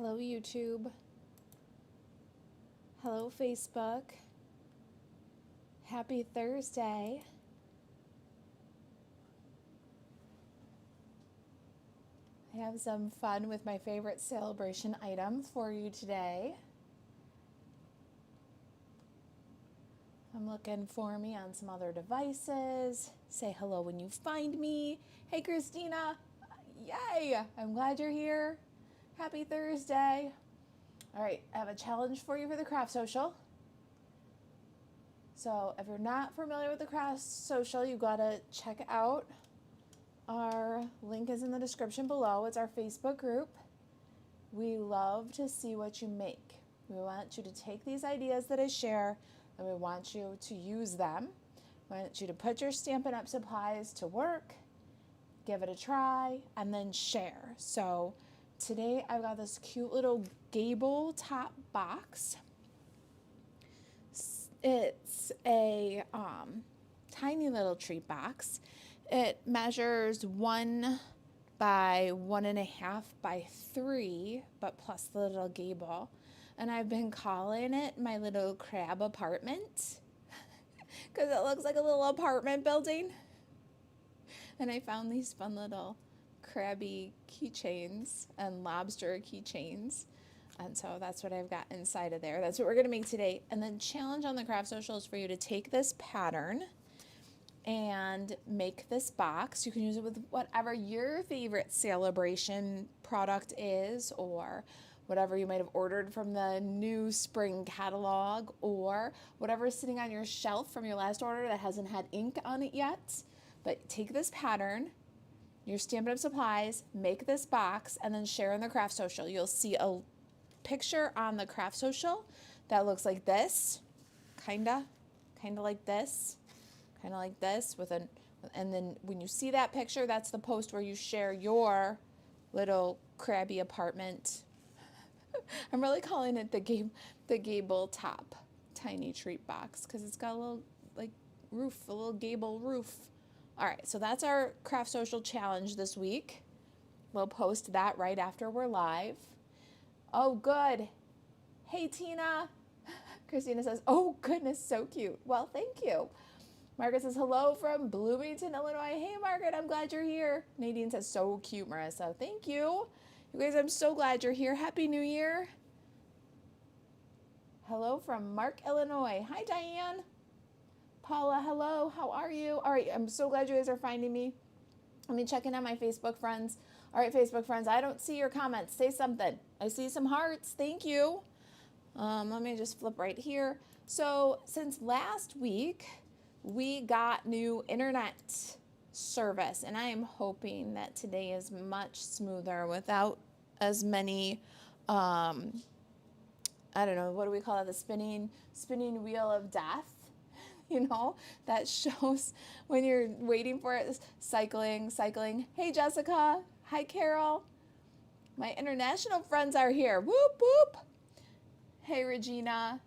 Hello YouTube. Hello Facebook. Happy Thursday. I have some fun with my favorite celebration item for you today. I'm looking for me on some other devices. Say hello when you find me. Hey Christina. Yay! I'm glad you're here. Happy Thursday. All right, I have a challenge for you for the Craft Social. So if you're not familiar with the Craft Social, you've got to check out our link is in the description below. It's our Facebook group. We love to see what you make. We want you to take these ideas that I share and we want you to use them. We want you to put your Stampin' Up! Supplies to work, give it a try, and then share. So today I've got this cute little Gable Top Box. It's a tiny little treat box. It measures 1 by 1.5 by 3, but plus the little gable. And I've been calling it my little crab apartment because it looks like a little apartment building. And I found these fun little crabby keychains and lobster keychains. And so that's what I've got inside of there. That's what we're going to make today. And then challenge on the Craft Social is for you to take this pattern and make this box. You can use it with whatever your favorite celebration product is, or whatever you might have ordered from the new spring catalog, or whatever is sitting on your shelf from your last order that hasn't had ink on it yet. But take this pattern, your Stampin' Up! Supplies, make this box, and then share in the Craft Social. You'll see a picture on the Craft Social that looks like this, kinda like this, with an, and then when you see that picture, that's the post where you share your little crabby apartment. I'm really calling it the Gable Top Tiny Treat Box because it's got a little like roof, a little gable roof. All right, so that's our Craft Social challenge this week. We'll post that right after we're live. Oh, good. Hey, Tina. Christina says, oh, goodness, so cute. Well, thank you. Margaret says, hello from Bloomington, Illinois. Hey, Margaret, I'm glad you're here. Nadine says, so cute, Marissa. Thank you. You guys, I'm so glad you're here. Happy New Year. Hello from Mark, Illinois. Hi, Diane. Paula, hello. How are you? All right, I'm so glad you guys are finding me. Let me check in on my Facebook friends. All right, Facebook friends, I don't see your comments. Say something. I see some hearts. Thank you. Let me just flip right here. So since last week, we got new internet service, and I am hoping that today is much smoother without as many, I don't know, what do we call it? The spinning wheel of death. You know, that shows when you're waiting for it, cycling. Hey, Jessica. Hi, Carol. My international friends are here. Whoop, whoop. Hey, Regina.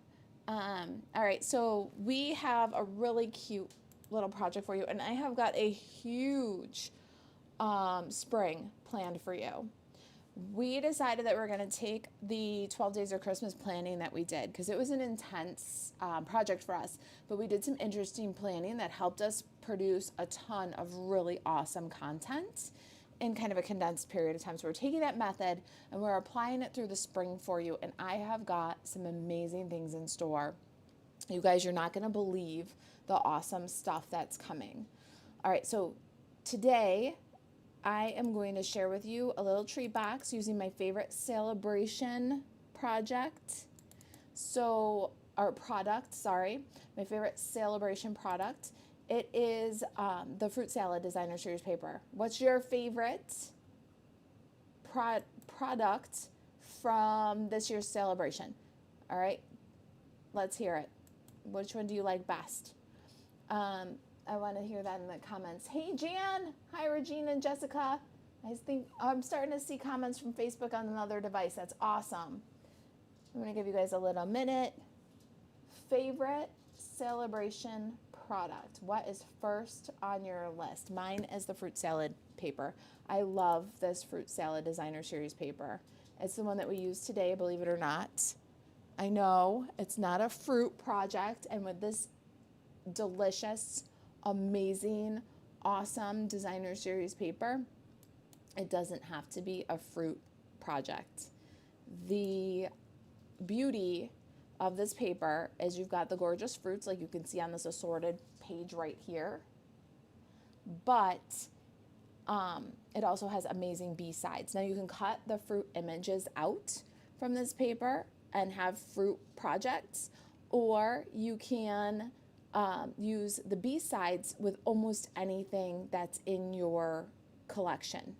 All right, so we have a really cute little project for you, and I have got a huge spring planned for you. We decided that we're going to take the 12 Days of Christmas planning that we did because it was an intense project for us, but we did some interesting planning that helped us produce a ton of really awesome content in kind of a condensed period of time. So we're taking that method and we're applying it through the spring for you, and I have got some amazing things in store. You guys, you're not going to believe the awesome stuff that's coming. All right, so today I am going to share with you a little treat box using my favorite celebration project. So, our product, sorry, my favorite celebration product. It is the Fruit Salad Designer Series paper. What's your favorite product from this year's celebration? All right, let's hear it. Which one do you like best? I want to hear that in the comments. Hey, Jan. Hi, Regina and Jessica. I think I'm starting to see comments from Facebook on another device. That's awesome. I'm going to give you guys a little minute. Favorite celebration product. What is first on your list? Mine is the Fruit Salad paper. I love this Fruit Salad Designer Series paper. It's the one that we use today, believe it or not. I know it's not a fruit project, and with this delicious, amazing, awesome designer series paper, it doesn't have to be a fruit project. The beauty of this paper is you've got the gorgeous fruits like you can see on this assorted page right here, but it also has amazing B-sides. Now you can cut the fruit images out from this paper and have fruit projects, or you can use the B-sides with almost anything that's in your collection.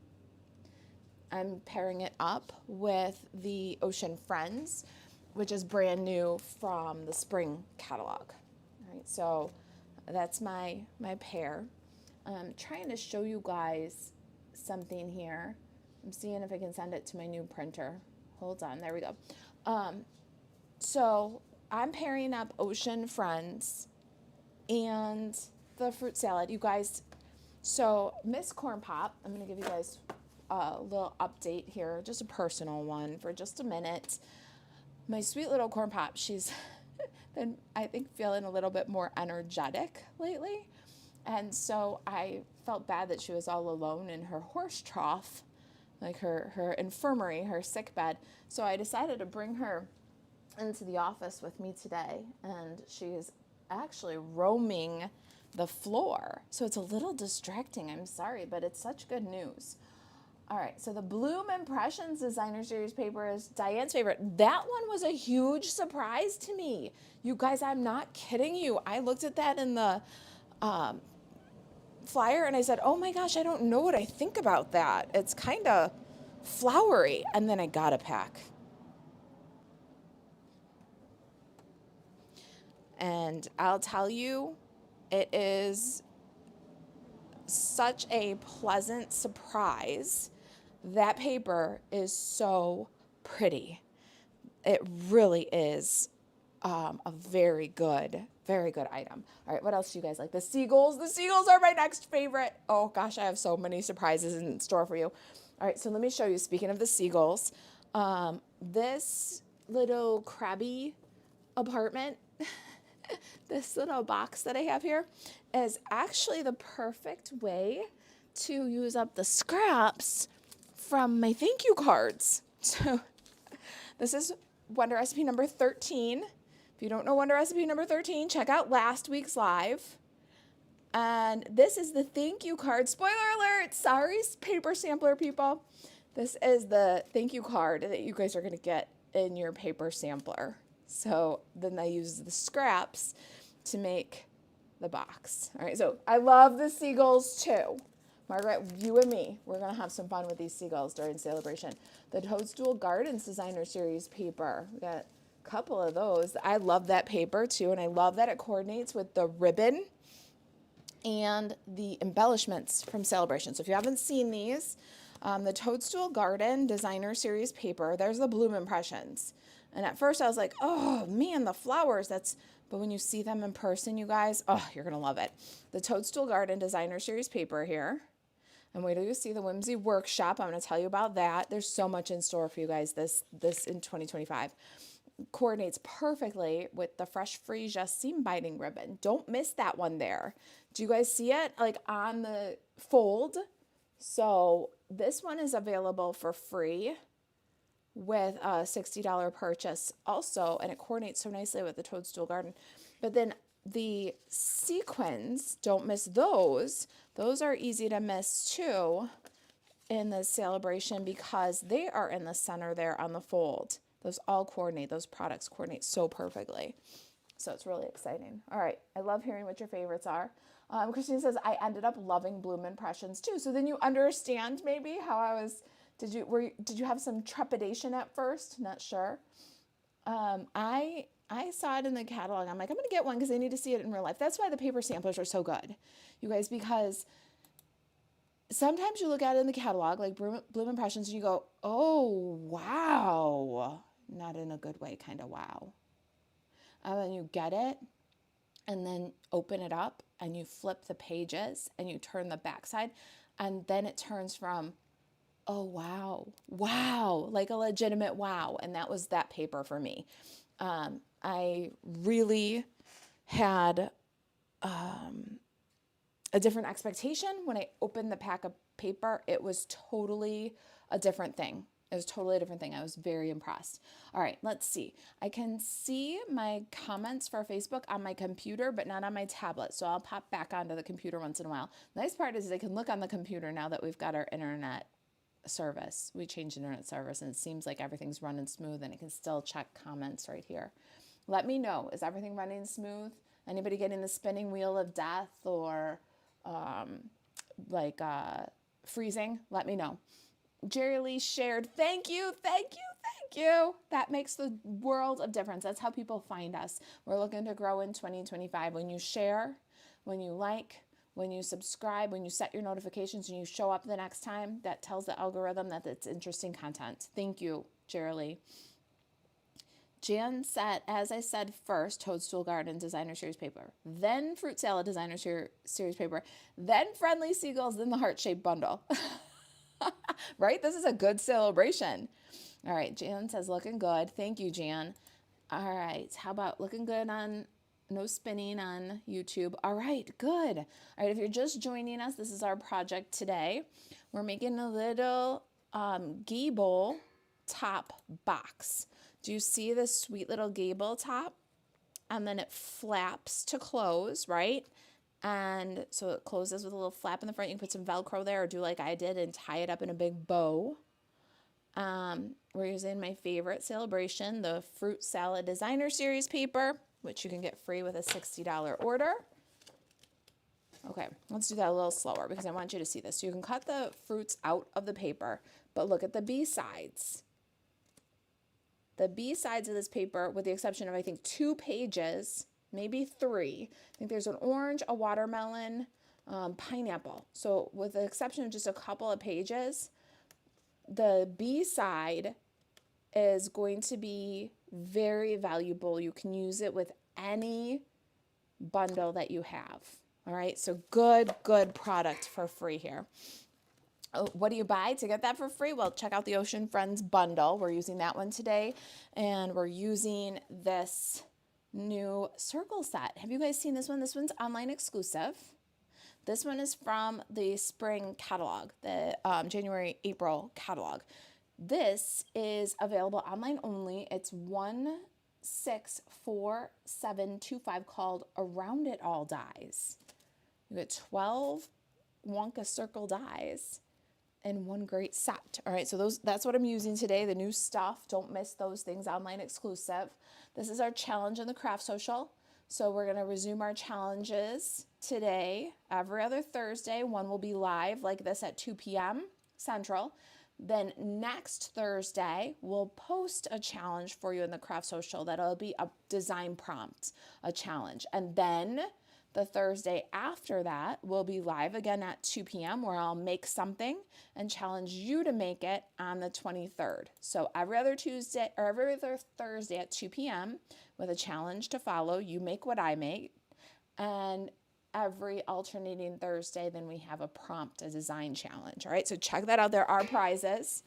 I'm pairing it up with the Ocean Friends, which is brand new from the spring catalog. All right, so that's my pair. I'm trying to show you guys something here. I'm seeing if I can send it to my new printer. Hold on, there we go. So I'm pairing up Ocean Friends and the fruit salad. You guys, so Miss Corn Pop, I'm gonna give you guys a little update here, just a personal one for just a minute. My sweet little Corn Pop, she's been, I think, feeling a little bit more energetic lately. And so I felt bad that she was all alone in her horse trough, like her infirmary, her sick bed. So I decided to bring her into the office with me today, and she's actually roaming the floor. So it's a little distracting, I'm sorry, but it's such good news. All right, so the Bloom Impressions Designer Series paper is Diane's favorite. That one was a huge surprise to me. You guys, I'm not kidding you. I looked at that in the flyer and I said, oh my gosh, I don't know what I think about that. It's kind of flowery. And then I got a pack. And I'll tell you, it is such a pleasant surprise. That paper is so pretty. It really is a very good item. All right, what else do you guys like? The seagulls. The seagulls are my next favorite. Oh gosh, I have so many surprises in store for you. All right, so let me show you. Speaking of the seagulls, this little crabby apartment, this little box that I have here is actually the perfect way to use up the scraps from my thank you cards. So this is Wonder Recipe number 13. If you don't know Wonder Recipe number 13, check out last week's live. And this is the thank you card. Spoiler alert, sorry, paper sampler people. This is the thank you card that you guys are going to get in your paper sampler. So then I use the scraps to make the box. All right, so I love the seagulls too. Margaret, you and me, we're going to have some fun with these seagulls during celebration. The Toadstool Gardens Designer Series paper. We got a couple of those. I love that paper too, and I love that it coordinates with the ribbon and the embellishments from Celebration. So if you haven't seen these, the Toadstool Garden Designer Series paper, there's the Bloom Impressions. And at first I was like, oh man, the flowers, but when you see them in person, you guys, oh, you're going to love it. The Toadstool Garden Designer Series paper here. And wait till you see the Whimsy Workshop. I'm going to tell you about that. There's so much in store for you guys this in 2025. Coordinates perfectly with the Fresh Freesia seam binding ribbon. Don't miss that one there. Do you guys see it like on the fold? So this one is available for free with a $60 purchase also, and it coordinates so nicely with the Toadstool Garden. But then the sequins, don't miss those. Those are easy to miss too in the celebration because they are in the center there on the fold. Those all coordinate, those products coordinate so perfectly. So it's really exciting. All right, I love hearing what your favorites are. Christine says, I ended up loving Bloom Impressions too. So then you understand maybe how I was, did you have some trepidation at first? Not sure. I saw it in the catalog. I'm like, I'm going to get one because I need to see it in real life. That's why the paper samplers are so good, you guys, because sometimes you look at it in the catalog, like Bloom Impressions, and you go, oh, wow. Not in a good way, kind of wow. And then you get it, and then open it up, and you flip the pages, and you turn the backside, and then it turns from Oh, wow. Wow. Like a legitimate wow. And that was that paper for me. I really had a different expectation when I opened the pack of paper. It was totally a different thing. It was totally a different thing. I was very impressed. All right, let's see. I can see my comments for Facebook on my computer, but not on my tablet. So I'll pop back onto the computer once in a while. The nice part is I can look on the computer now that we've got our internet service. We changed internet service and it seems like everything's running smooth, and I can still check comments right here. Let me know. Is everything running smooth? Anybody getting the spinning wheel of death or like freezing? Let me know. Jerry Lee shared. Thank you, thank you, thank you. That makes the world of difference. That's how people find us. We're looking to grow in 2025. When you share, when you like, when you subscribe, when you set your notifications and you show up the next time, that tells the algorithm that it's interesting content. Thank you, Jerry Lee. Jan said, as I said first, Toadstool Garden Designer Series paper, then Fruit Salad Designer Series paper, then Friendly Seagulls, then the heart-shaped bundle. Right? This is a good celebration. All right, Jan says, looking good. Thank you, Jan. All right, how about looking good on no spinning on YouTube? All right, good. All right, if you're just joining us, this is our project today. We're making a little Gable Top box. Do you see this sweet little gable top? And then it flaps to close, right? And so it closes with a little flap in the front. You can put some Velcro there or do like I did and tie it up in a big bow. We're using my favorite celebration, the Fruit Salad Designer Series paper, which you can get free with a $60 order. Okay, let's do that a little slower because I want you to see this. So you can cut the fruits out of the paper, but look at the B sides. The B sides of this paper, with the exception of I think 2 pages, maybe 3. I think there's an orange, a watermelon, pineapple. So with the exception of just a couple of pages, the B side is going to be very valuable. You can use it with any bundle that you have. All right, so good product for free here. Oh, what do you buy to get that for free? Well, check out the Ocean Friends bundle. We're using that one today, and we're using this new circle set. Have you guys seen this one? This one's online exclusive. This one is from the spring catalog, the January-April catalog. This is available online only. It's 164725 called Around It All Dies. You get 12 Wonka circle dies and one great set. All right, so that's what I'm using today, the new stuff. Don't miss those things, online exclusive. This is our challenge in the Craft Social. So we're gonna resume our challenges today, every other Thursday. One will be live like this at 2 p.m. Central. Then next Thursday, we'll post a challenge for you in the Craft Social. That'll be a design prompt, a challenge. And then the Thursday after that, we'll be live again at 2 p.m. where I'll make something and challenge you to make it on the 23rd. So every other Tuesday or every other Thursday at 2 p.m. with a challenge to follow. You make what I make. And every alternating Thursday, then we have a prompt, a design challenge. All right, so check that out. There are prizes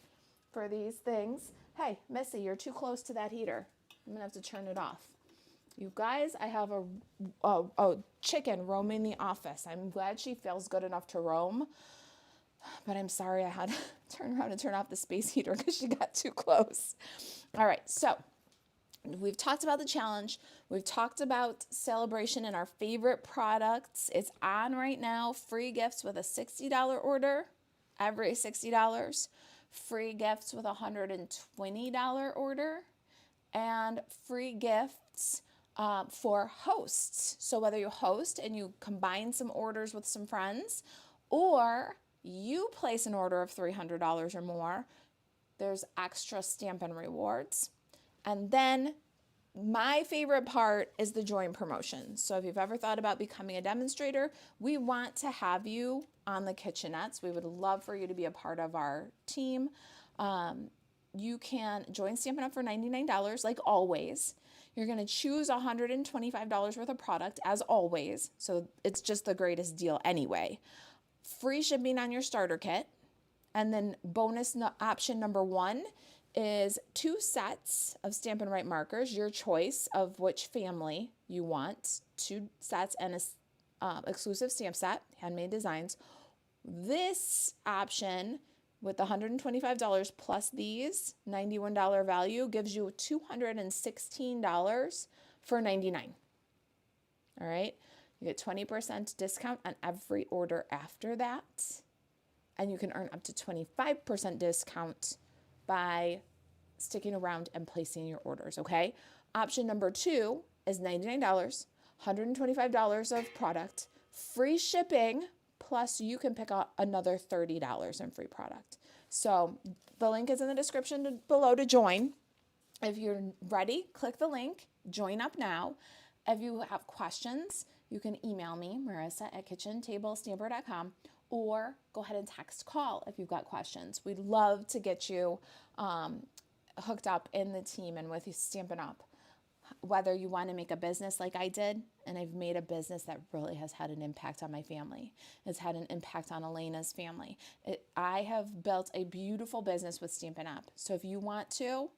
for these things. Hey, Missy, you're too close to that heater. I'm gonna have to turn it off. You guys, I have a chicken roaming the office. I'm glad she feels good enough to roam, but I'm sorry I had to turn around and turn off the space heater because she got too close. All right, so we've talked about the challenge. We've talked about celebration and our favorite products. It's on right now. Free gifts with a $60 order, every $60. Free gifts with a $120 order, and free gifts for hosts. So whether you host and you combine some orders with some friends, or you place an order of $300 or more, there's extra Stampin' Rewards. And then my favorite part is the join promotion. So if you've ever thought about becoming a demonstrator, we want to have you on the kitchenettes. We would love for you to be a part of our team. You can join Stampin' Up! For $99, like always. You're going to choose $125 worth of product, as always. So it's just the greatest deal anyway. Free shipping on your starter kit. And then option number 1 is 2 sets of Stampin' Write markers, your choice of which family you want, 2 sets and a exclusive stamp set, handmade designs. This option with $125 plus these $91 value gives you $216 for $99. All right, you get 20% discount on every order after that, and you can earn up to 25% discount by sticking around and placing your orders, okay? Option number 2 is $99, $125 of product, free shipping, plus you can pick up another $30 in free product. So the link is in the description below to join. If you're ready, click the link, join up now. If you have questions, you can email me, marissa@kitchentablestamper.com, or go ahead and call if you've got questions. We'd love to get you hooked up in the team and with Stampin' Up. Whether you want to make a business like I did, and I've made a business that really has had an impact on my family. It's had an impact on Elena's family. I have built a beautiful business with Stampin' Up. So if you want to,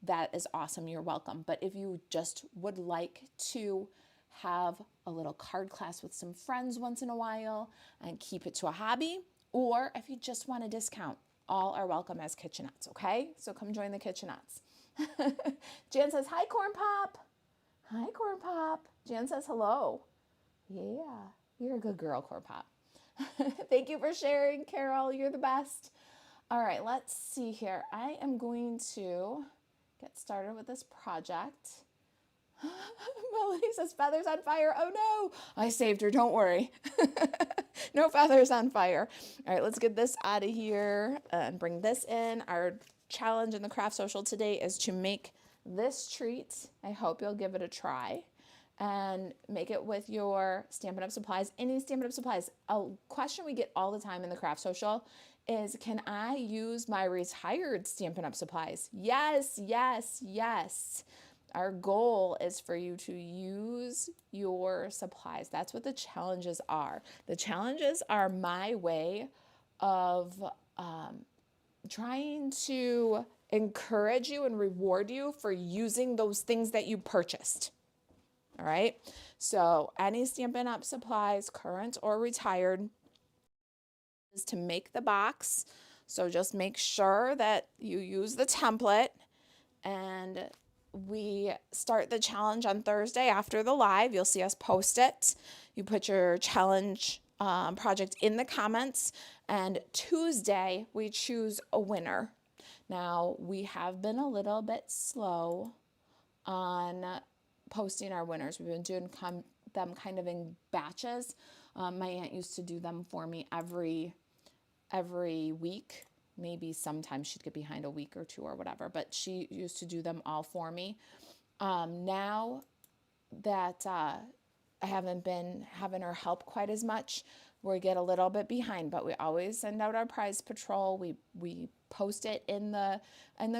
that is awesome. You're welcome. But if you just would like to have a little card class with some friends once in a while and keep it to a hobby, or if you just want a discount, all are welcome as kitchenettes, okay? So come join the kitchenettes. Jan says, hi, Corn Pop. Hi, Corn Pop. Jan says, hello. Yeah, you're a good girl, Corn Pop. Thank you for sharing, Carol. You're the best. All right, let's see here. I am going to get started with this project. Melody says, feathers on fire. Oh, no. I saved her. Don't worry. No feathers on fire. All right, let's get this out of here and bring this in. Our challenge in the craft social today is to make this treat. I hope you'll give it a try and make it with your Stampin' Up supplies, any Stampin' Up supplies. A question we get all the time in the craft social is, can I use my retired Stampin' Up supplies? Yes, yes, yes. Our goal is for you to use your supplies. That's what the challenges are. The challenges are my way of trying to encourage you and reward you for using those things that you purchased. All right. So any Stampin' Up supplies, current or retired, is to make the box. So just make sure that you use the template, and we start the challenge on Thursday after the live. You'll see us post it. You put your challenge project in the comments, and Tuesday we choose a winner. Now, we have been a little bit slow on posting our winners. We've been doing them kind of in batches. My aunt used to do them for me every week. Maybe sometimes she'd get behind a week or two or whatever, but she used to do them all for me. Now that I haven't been having her help quite as much, we get a little bit behind, but we always send out our prize patrol. We post it in the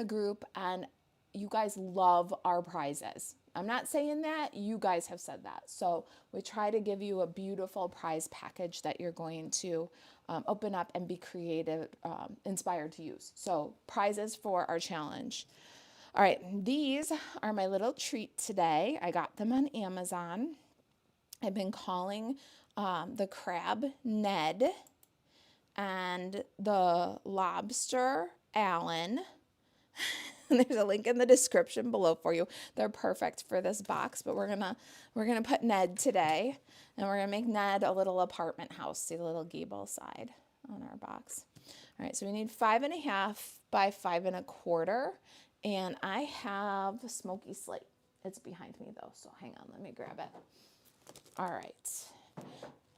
group, and you guys love our prizes. I'm not saying that, you guys have said that. So we try to give you a beautiful prize package that you're going to open up and be creative, inspired to use. So prizes for our challenge. All right, these are my little treat today. I got them on Amazon. I've been calling the crab Ned and the lobster Alan. There's a link in the description below for you. They're perfect for this box, but we're gonna put Ned today, and we're gonna make Ned a little apartment house. See the little gable side on our box. All right, so we need 5.5 by 5 1/4, and I have smoky slate. It's behind me though, so hang on, let me grab it. All right,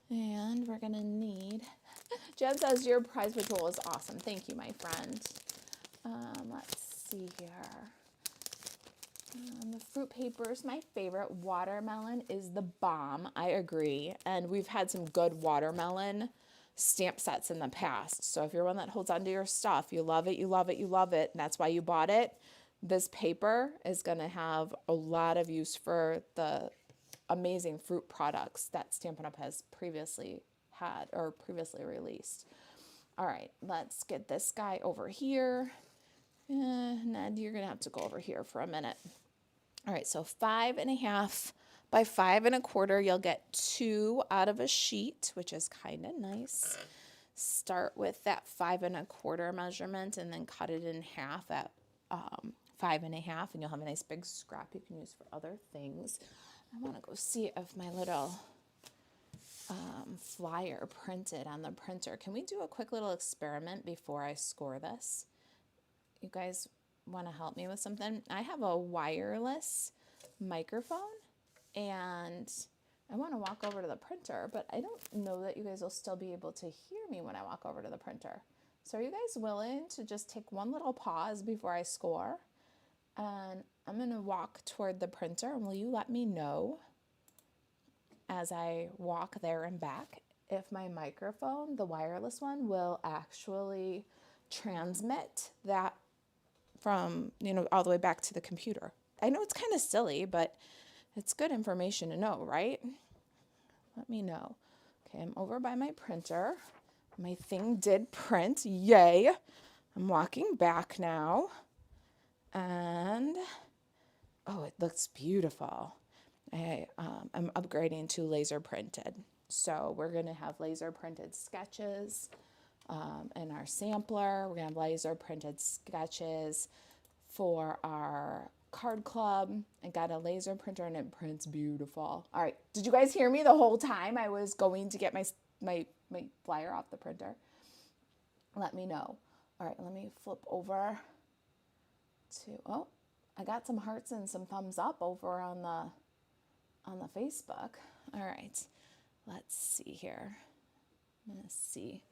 and we're gonna need. Jen says your prize patrol is awesome. Thank you, my friend. Let's see here. The fruit paper is my favorite. Watermelon is the bomb. I agree. And we've had some good watermelon stamp sets in the past. So if you're one that holds on to your stuff, you love it, you love it, you love it, and that's why you bought it, this paper is going to have a lot of use for the amazing fruit products that Stampin' Up has previously had or previously released. All right, let's get this guy over here. Ned, you're gonna have to go over here for a minute. All right, so 5.5 by 5.25. You'll get 2 out of a sheet, which is kind of nice. Start with that 5.25 measurement and then cut it in half at 5.5, and you'll have a nice big scrap you can use for other things. I want to go see if my little flyer printed on the printer. Can we do a quick little experiment before I score this? You guys want to help me with something? I have a wireless microphone and I want to walk over to the printer, but I don't know that you guys will still be able to hear me when I walk over to the printer. So are you guys willing to just take one little pause before I score? And I'm going to walk toward the printer, and will you let me know as I walk there and back if my microphone, the wireless one, will actually transmit that from, all the way back to the computer. I know it's kind of silly, but it's good information to know, right? Let me know. Okay, I'm over by my printer. My thing did print. Yay. I'm walking back now. And, oh, it looks beautiful. I'm upgrading to laser printed. So we're going to have laser printed sketches in our sampler. We're going to have laser printed sketches for our card club. I got a laser printer and it prints beautiful. All right. Did you guys hear me the whole time I was going to get my flyer off the printer? Let me know. All right. Let me flip over to, oh, I got some hearts and some thumbs up over on the Facebook. All right. Let's see here. I'm going to see.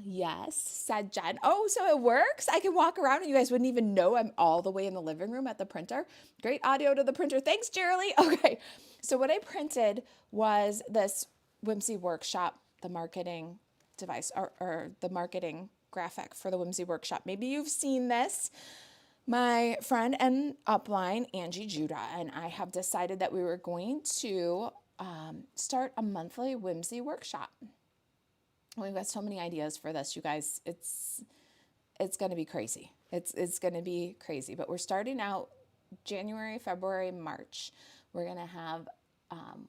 Yes, said Jen. Oh, so it works? I can walk around and you guys wouldn't even know I'm all the way in the living room at the printer. Great audio to the printer. Thanks, Jerry. Okay, so what I printed was this Whimsy Workshop, the marketing device, or the marketing graphic for the Whimsy Workshop. Maybe you've seen this. My friend and upline, Angie Judah, and I have decided that we were going to start a monthly Whimsy Workshop. We've got so many ideas for this, you guys. It's going to be crazy. It's going to be crazy. But we're starting out January, February, March. We're going to have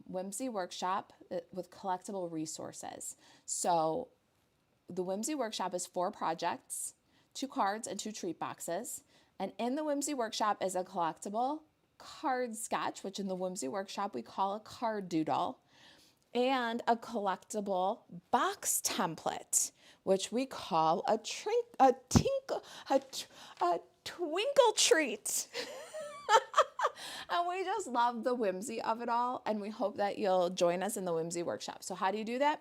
Whimsy Workshop with collectible resources. So the Whimsy Workshop is 4 projects, 2 cards, and 2 treat boxes. And in the Whimsy Workshop is a collectible card sketch, which in the Whimsy Workshop we call a card doodle, and a collectible box template, which we call a twinkle treat. And we just love the whimsy of it all, and we hope that you'll join us in the Whimsy Workshop. So how do you do that?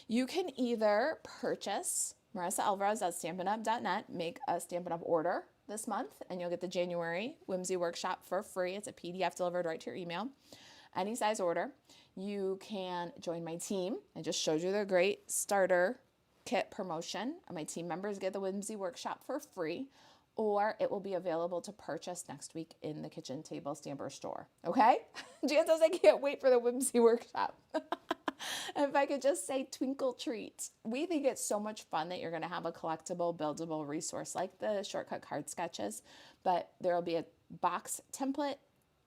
You can either purchase Marisa Alvarez at StampinUp.net, make a Stampin' Up order this month, and you'll get the January Whimsy Workshop for free. It's a PDF delivered right to your email. Any size order. You can join my team. I just showed you the great starter kit promotion. My team members get the Whimsy Workshop for free, or it will be available to purchase next week in the Kitchen Table Stamper store. Okay? Jan says, I can't wait for the Whimsy Workshop. If I could just say twinkle treat. We think it's so much fun that you're going to have a collectible, buildable resource like the shortcut card sketches, but there will be a box template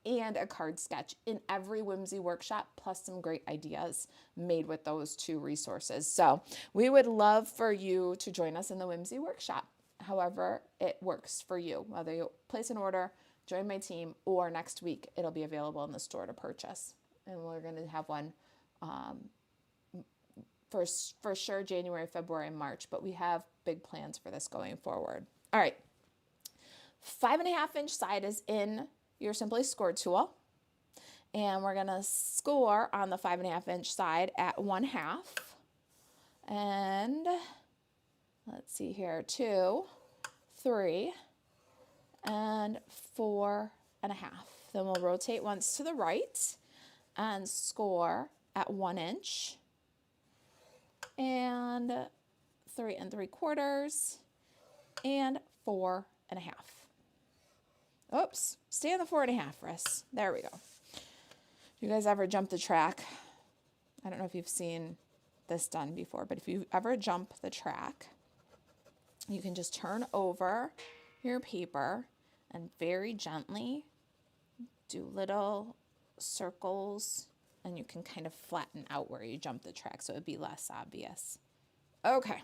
and a card sketch in every Whimsy Workshop, plus some great ideas made with those 2 resources. So we would love for you to join us in the Whimsy Workshop, however it works for you, whether you place an order, join my team, or next week it'll be available in the store to purchase. And we're going to have one for sure January, February, March, but we have big plans for this going forward. All right, 5.5-inch side is in your Simply Score tool, and we're going to score on the 5.5-inch side at 1/2, and let's see here, 2, 3, and 4.5. Then we'll rotate once to the right and score at 1 inch and 3 3/4 and 4.5. Oops, stay on the 4.5 for us. There we go. You guys ever jump the track? I don't know if you've seen this done before, but if you ever jump the track, you can just turn over your paper and very gently do little circles, and you can kind of flatten out where you jump the track so it'd be less obvious. Okay,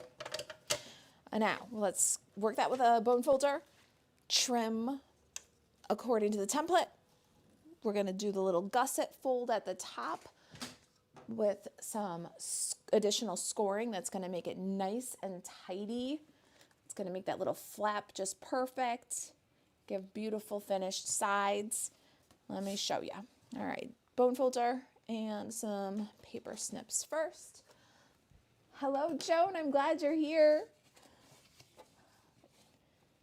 and now let's work that with a bone folder. Trim according to the template. We're gonna do the little gusset fold at the top with some additional scoring that's gonna make it nice and tidy. It's gonna make that little flap just perfect, give beautiful finished sides. Let me show you. All right, bone folder and some paper snips first. Hello, Joan, I'm glad you're here.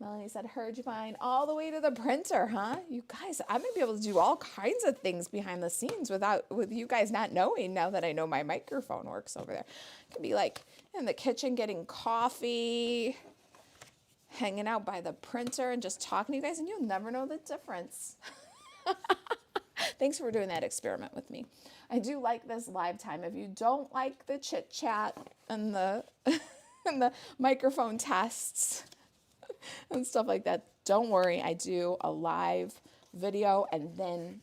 Melanie said, heard you fine all the way to the printer, huh? You guys, I might be able to do all kinds of things behind the scenes with you guys not knowing now that I know my microphone works over there. I could be like in the kitchen getting coffee, hanging out by the printer and just talking to you guys, and you'll never know the difference. Thanks for doing that experiment with me. I do like this live time. If you don't like the chit chat and the and the microphone tests and stuff like that, don't worry. I do a live video and then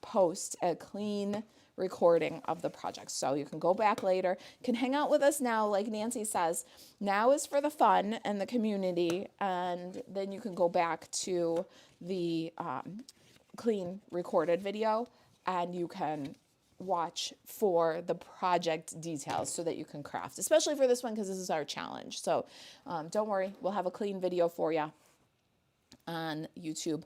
post a clean recording of the project. So you can go back later, can hang out with us now, like Nancy says. Now is for the fun and the community, and then you can go back to the clean recorded video and you can watch for the project details so that you can craft, especially for this one because this is our challenge. So don't worry, we'll have a clean video for you on YouTube.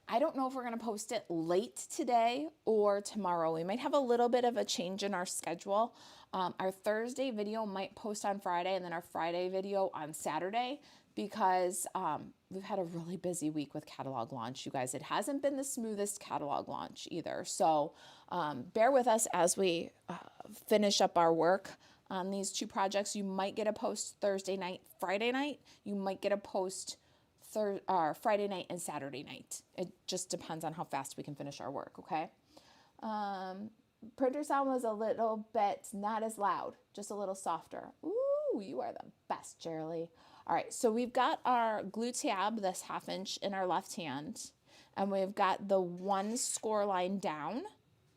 I don't know if we're going to post it late today or tomorrow. We might have a little bit of a change in our schedule. Our Thursday video might post on Friday and then our Friday video on Saturday because we've had a really busy week with catalog launch, you guys. It hasn't been the smoothest catalog launch either. So bear with us as we finish up our work on these two projects. You might get a post Thursday night, Friday night. You might get a post Friday night and Saturday night. It just depends on how fast we can finish our work, okay? Printer sound was a little bit not as loud, just a little softer. Ooh, you are the best, Jerry. All right, so we've got our glue tab, this 1/2 inch in our left hand, and we've got the 1 score line down,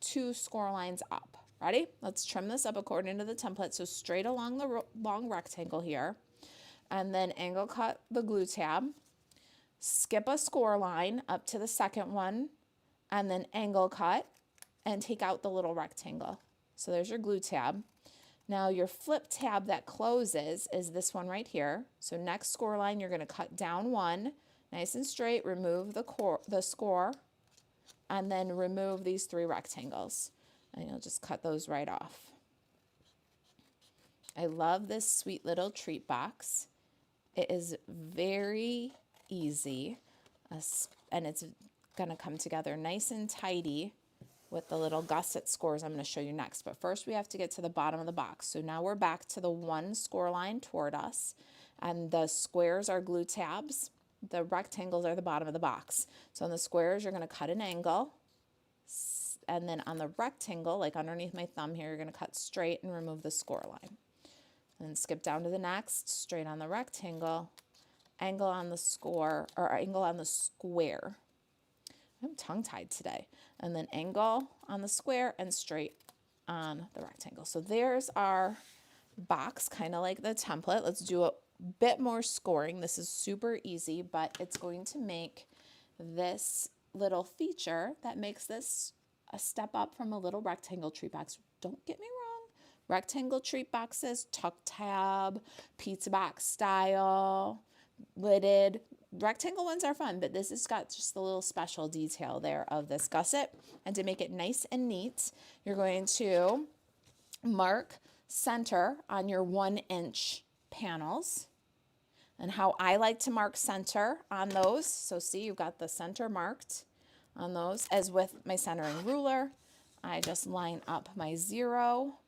2 score lines up. Ready? Let's trim this up according to the template. So straight along the long rectangle here, and then angle cut the glue tab, skip a score line up to the second one, and then angle cut and take out the little rectangle. So there's your glue tab. Now your flip tab that closes is this one right here. So next score line, you're gonna cut down 1, nice and straight, remove the score, and then remove these 3 rectangles. And you'll just cut those right off. I love this sweet little treat box. It is very easy, and it's gonna come together nice and tidy with the little gusset scores I'm going to show you next. But first we have to get to the bottom of the box. So now we're back to the 1 score line toward us, and the squares are glue tabs. The rectangles are the bottom of the box. So on the squares, you're going to cut an angle, and then on the rectangle, like underneath my thumb here, you're going to cut straight and remove the score line. And skip down to the next, straight on the rectangle, angle on the score, or angle on the square. I'm tongue-tied today. And then angle on the square and straight on the rectangle. So there's our box, kind of like the template. Let's do a bit more scoring. This is super easy, but it's going to make this little feature that makes this a step up from a little rectangle treat box. Don't get me wrong. Rectangle treat boxes, tuck tab, pizza box style, lidded. Rectangle ones are fun, but this has got just the little special detail there of this gusset. And to make it nice and neat, you're going to mark center on your 1 inch panels. And how I like to mark center on those, so see, you've got the center marked on those, as with my centering ruler. I just line up my 0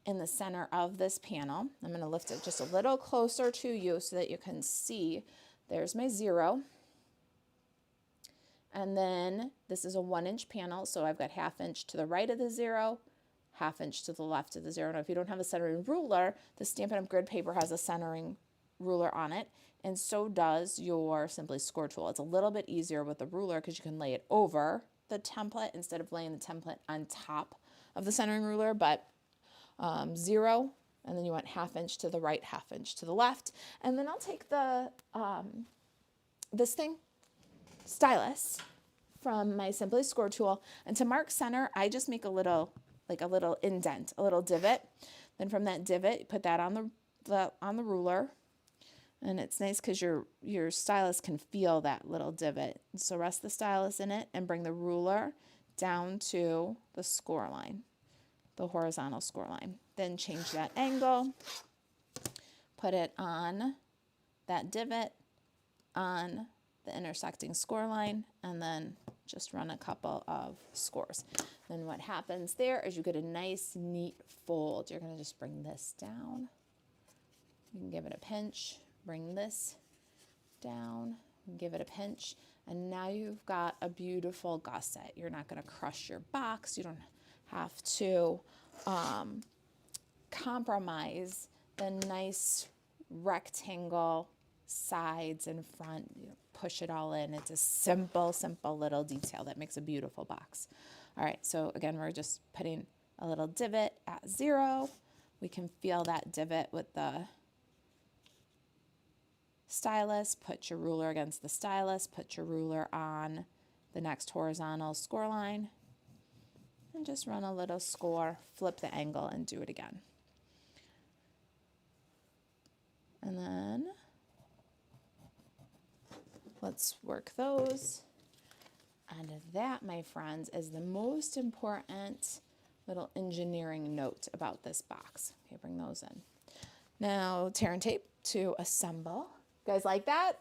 in the center of this panel. I'm going to lift it just a little closer to you so that you can see. There's my 0. And then this is a 1 inch panel, so I've got 1/2 inch to the right of the 0, 1/2 inch to the left of the 0. Now, if you don't have a centering ruler, the Stampin' Up! Grid paper has a centering ruler on it, and so does your Simply Score tool. It's a little bit easier with the ruler because you can lay it over the template instead of laying the template on top of the centering ruler, but 0, and then you want 1/2 inch to the right, 1/2 inch to the left. And then I'll take the this thing, stylus, from my Simply Score tool, and to mark center, I just make a little indent, a little divot. Then from that divot, put that on the ruler, and it's nice because your stylus can feel that little divot. So rest the stylus in it and bring the ruler down to the score line, the horizontal score line. Then change that angle, put it on that divot on the intersecting score line, and then just run a couple of scores. Then what happens there is you get a nice, neat fold. You're going to just bring this down. You can give it a pinch, bring this down, give it a pinch, and now you've got a beautiful gusset. You're not going to crush your box. You don't have to compromise the nice rectangle sides and front. You push it all in. It's a simple little detail that makes a beautiful box. All right, so again, we're just putting a little divot at 0. We can feel that divot with the stylus. Put your ruler against the stylus. Put your ruler on the next horizontal score line, and just run a little score, flip the angle, and do it again. And then let's work those. And that, my friends, is the most important little engineering note about this box. Okay, bring those in. Now, tear and tape to assemble. You guys like that?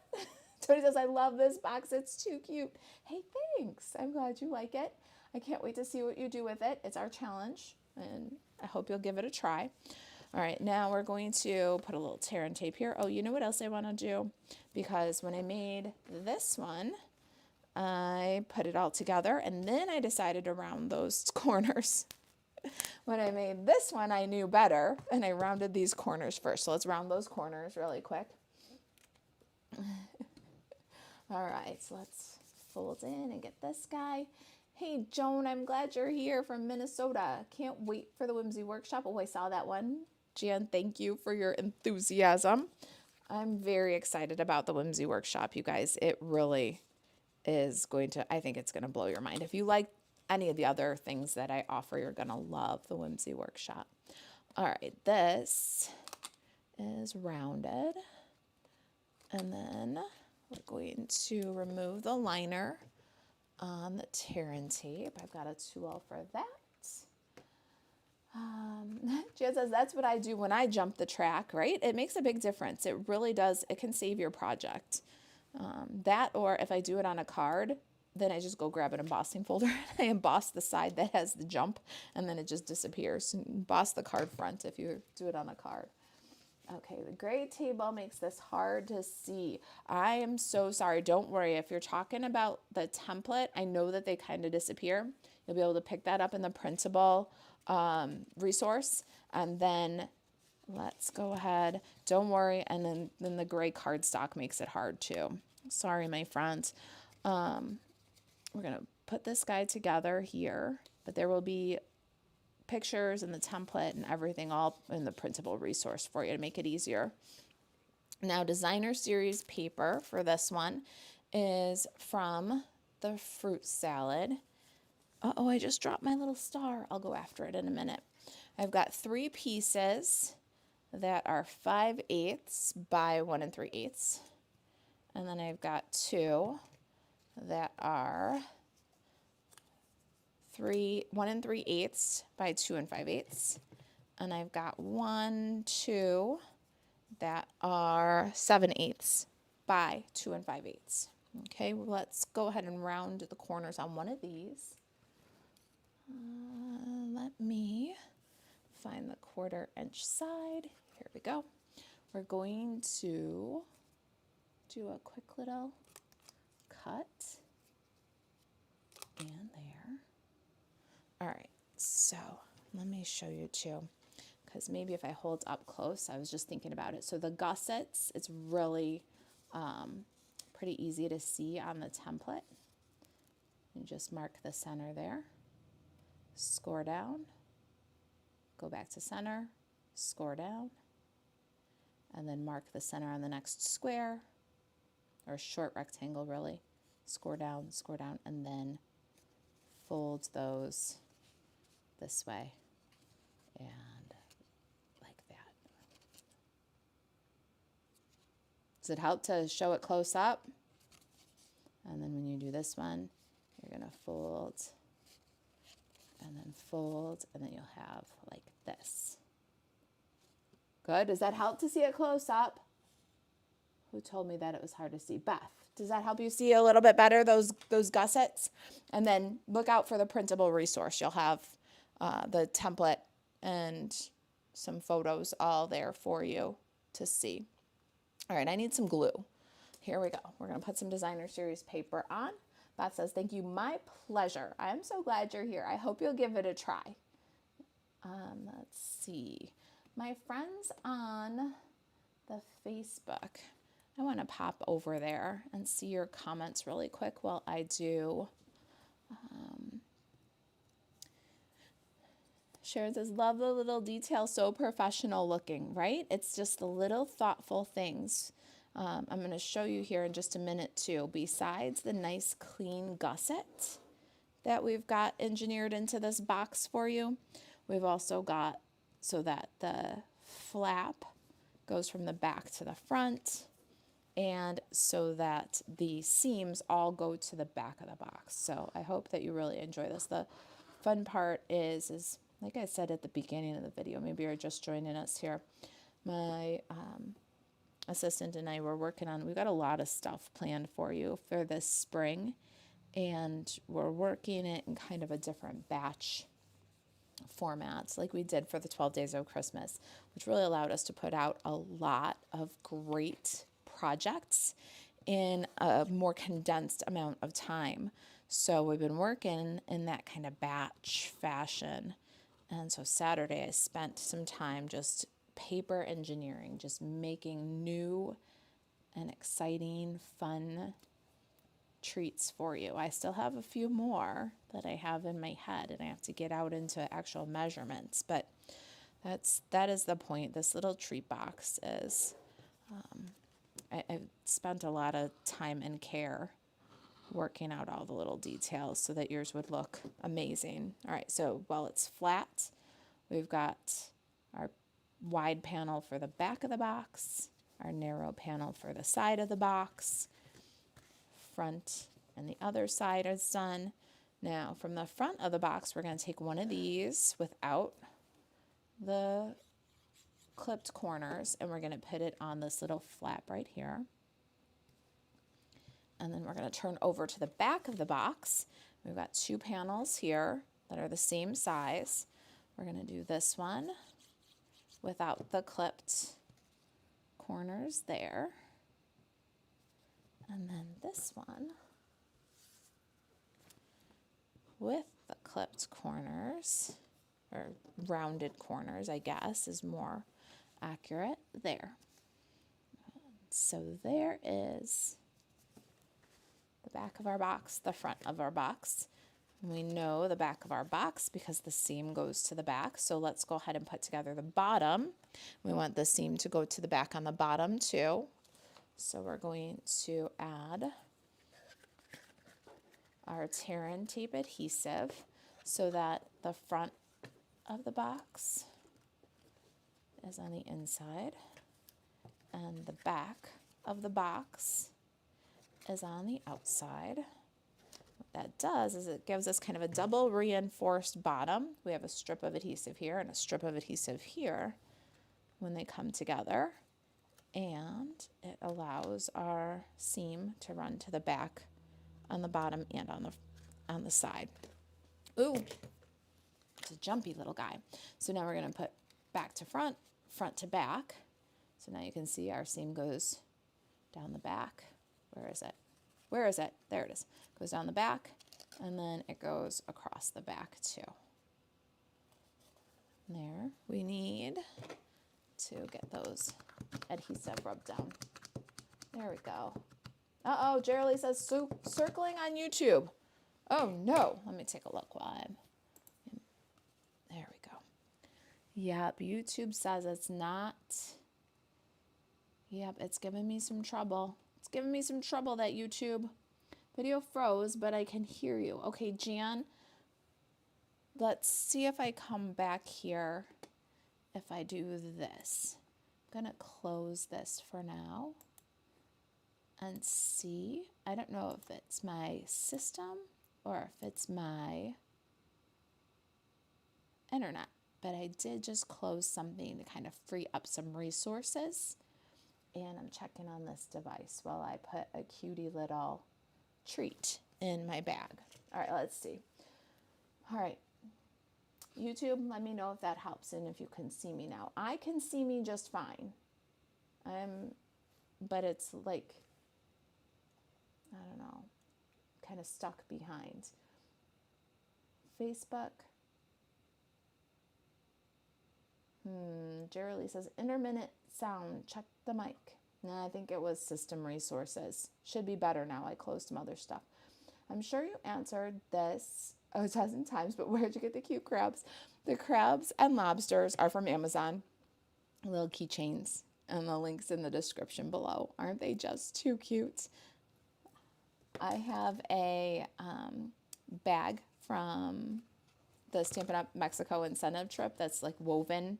Tony says, I love this box. It's too cute. Hey, thanks. I'm glad you like it. I can't wait to see what you do with it. It's our challenge, and I hope you'll give it a try. All right, now we're going to put a little tear and tape here. Oh, you know what else I want to do? Because when I made this one, I put it all together, and then I decided to round those corners. When I made this one, I knew better, and I rounded these corners first. So let's round those corners really quick. All right, so let's fold in and get this guy. Hey, Joan, I'm glad you're here from Minnesota. Can't wait for the Whimsy Workshop. Oh, I saw that one. Jan, thank you for your enthusiasm. I'm very excited about the Whimsy Workshop, you guys. It really is I think it's going to blow your mind. If you like any of the other things that I offer, you're going to love the Whimsy Workshop. All right, this is rounded. And then we're going to remove the liner on the tear and tape. I've got a tool for that. Jan says, that's what I do when I jump the track, right? It makes a big difference. It really does. It can save your project. That, or if I do it on a card, then I just go grab an embossing folder and I emboss the side that has the jump, and then it just disappears. Emboss the card front if you do it on a card. Okay, the gray table makes this hard to see. I am so sorry. Don't worry. If you're talking about the template, I know that they kind of disappear. You'll be able to pick that up in the printable resource. And then let's go ahead. Don't worry. And then the gray cardstock makes it hard too. Sorry, my friends. We're going to put this guy together here, but there will be pictures and the template and everything all in the printable resource for you to make it easier. Now, designer series paper for this one is from the fruit salad. Uh-oh, I just dropped my little star. I'll go after it in a minute. I've got 3 pieces that are 5/8 by 1 3/8. And then I've got 2 that are 1 3/8 by 2 5/8. And I've got 2 that are 7/8 by 2 5/8. Okay, well, let's go ahead and round the corners on one of these. Let me find the 1/4 inch side. Here we go. We're going to do a quick little cut in there. All right, so let me show you too, because maybe if I hold up close, I was just thinking about it. So the gussets, it's really pretty easy to see on the template. You just mark the center there, score down, go back to center, score down, and then mark the center on the next square, or short rectangle really, score down, and then fold those this way and like that. Does it help to show it close up? And then when you do this one, you're going to fold and then you'll have like this. Good. Does that help to see it close up? Who told me that it was hard to see? Beth. Does that help you see a little bit better, those gussets? And then look out for the printable resource. You'll have the template and some photos all there for you to see. All right, I need some glue. Here we go. We're going to put some Designer Series paper on. Beth says, thank you. My pleasure. I am so glad you're here. I hope you'll give it a try. Let's see. My friends on the Facebook, I want to pop over there and see your comments really quick while I do. Sharon says, love the little details, so professional looking, right? It's just the little thoughtful things. I'm going to show you here in just a minute too. Besides the nice clean gusset that we've got engineered into this box for you, we've also got so that the flap goes from the back to the front, and so that the seams all go to the back of the box. So I hope that you really enjoy this. The fun part is like I said at the beginning of the video, maybe you're just joining us here, my assistant and I were working on, we've got a lot of stuff planned for you for this spring, and we're working it in kind of a different batch formats like we did for the 12 Days of Christmas, which really allowed us to put out a lot of great projects in a more condensed amount of time. So we've been working in that kind of batch fashion. And so Saturday I spent some time just paper engineering, just making new and exciting, fun treats for you. I still have a few more that I have in my head, and I have to get out into actual measurements, but that is the point. This little treat box is, I've spent a lot of time and care working out all the little details so that yours would look amazing. All right, so while it's flat, we've got our wide panel for the back of the box, our narrow panel for the side of the box, front and the other side is done. Now from the front of the box, we're going to take one of these without the clipped corners, and we're going to put it on this little flap right here. And then we're going to turn over to the back of the box. We've got two panels here that are the same size. We're going to do this one without the clipped corners there. And then this one with the clipped corners, or rounded corners, I guess, is more accurate there. So there is the back of our box, the front of our box. We know the back of our box because the seam goes to the back. So let's go ahead and put together the bottom. We want the seam to go to the back on the bottom too. So we're going to add our tear and tape adhesive so that the front of the box is on the inside and the back of the box is on the outside. What that does is it gives us kind of a double reinforced bottom. We have a strip of adhesive here and a strip of adhesive here when they come together, and it allows our seam to run to the back on the bottom and on the side. Ooh, it's a jumpy little guy. So now we're going to put back to front, front to back. So now you can see our seam goes down the back. Where is it? Where is it? There it is. Goes down the back, and then it goes across the back too. There, we need to get those adhesive rubbed down. There we go. Uh-oh, Jerry says circling on YouTube. Oh no, let me take a look while I'm, there we go. Yep, YouTube says it's not, yep, it's giving me some trouble. It's giving me some trouble that YouTube video froze, but I can hear you. Okay, Jan, let's see if I come back here, if I do this. I'm gonna close this for now and see. I don't know if it's my system or if it's my internet, but I did just close something to kind of free up some resources. And I'm checking on this device while I put a cutie little treat in my bag. All right, let's see. All right, YouTube, let me know if that helps and if you can see me now. I can see me just fine. But it's like, I don't know, kind of stuck behind. Facebook. Jerry Lee says, intermittent sound, check the mic. No, I think it was system resources. Should be better now. I closed some other stuff. I'm sure you answered this a dozen times, but where'd you get the cute crabs? The crabs and lobsters are from Amazon. Little keychains, and the link's in the description below. Aren't they just too cute? I have a bag from the Stampin' Up! Mexico incentive trip that's like woven.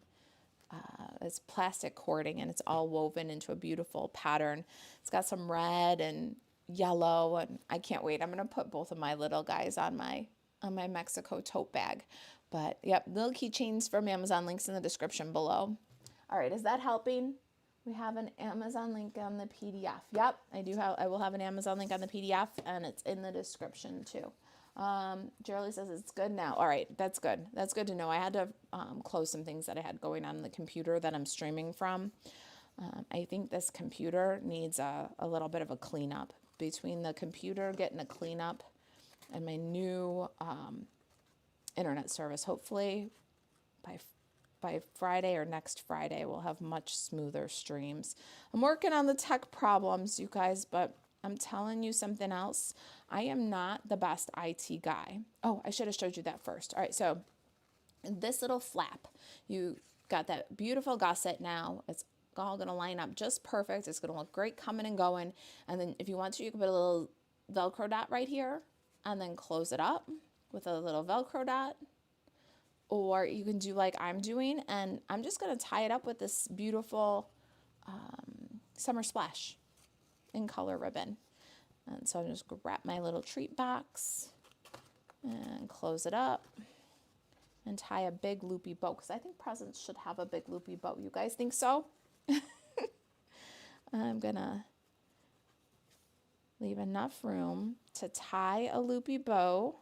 It's plastic cording and it's all woven into a beautiful pattern. It's got some red and yellow, and I can't wait. I'm gonna put both of my little guys on my Mexico tote bag. But yep, little keychains from Amazon, links in the description below. All right, is that helping? We have an Amazon link on the PDF. Yep, I will have an Amazon link on the PDF, and it's in the description too. Jerry says it's good now. All right, that's good. That's good to know. I had to close some things that I had going on the computer that I'm streaming from. I think this computer needs a little bit of a cleanup. Between the computer getting a cleanup and my new internet service, hopefully by Friday or next Friday, we'll have much smoother streams. I'm working on the tech problems, you guys, but I'm telling you something else. I am not the best IT guy. Oh, I should have showed you that first. All right, so this little flap, you got that beautiful gusset now. It's all gonna line up just perfect. It's gonna look great coming and going. And then if you want to, you can put a little Velcro dot right here and then close it up with a little Velcro dot. Or you can do like I'm doing, and I'm just gonna tie it up with this beautiful Summer Splash in color ribbon. And so I'm just gonna wrap my little treat box and close it up and tie a big loopy bow, because I think presents should have a big loopy bow. You guys think so? I'm gonna leave enough room to tie a loopy bow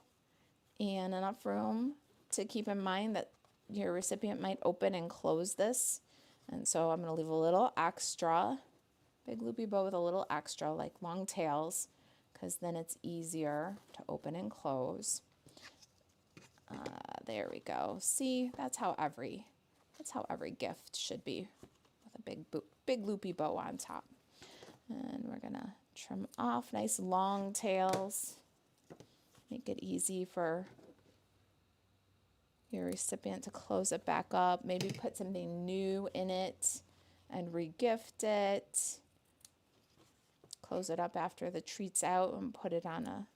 and enough room to keep in mind that your recipient might open and close this. And so I'm gonna leave a little extra, big loopy bow with a little extra, like long tails, because then it's easier to open and close. There we go. See, that's how every gift should be, with a big loopy bow on top. And we're gonna trim off nice long tails. Make it easy for your recipient to close it back up. Maybe put something new in it and regift it. Close it up after the treat's out and put it on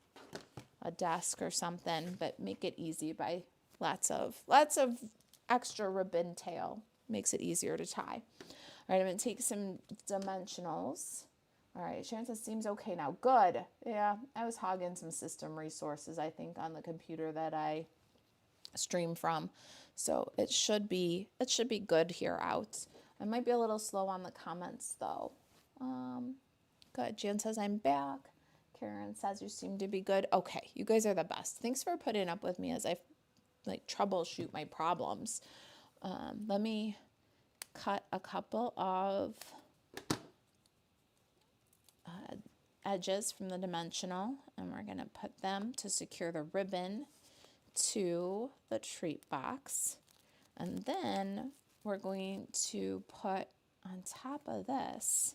a desk or something, but make it easy by lots of extra ribbon tail. Makes it easier to tie. All right, I'm gonna take some dimensionals. All right, Sharon says seems okay now. Good. Yeah, I was hogging some system resources, I think, on the computer that I stream from. So it should be good here out. I might be a little slow on the comments though. Good. Jan says I'm back. Karen says you seem to be good. Okay, you guys are the best. Thanks for putting up with me as I like troubleshoot my problems. Let me cut a couple of edges from the dimensional, and we're gonna put them to secure the ribbon to the treat box. And then we're going to put on top of this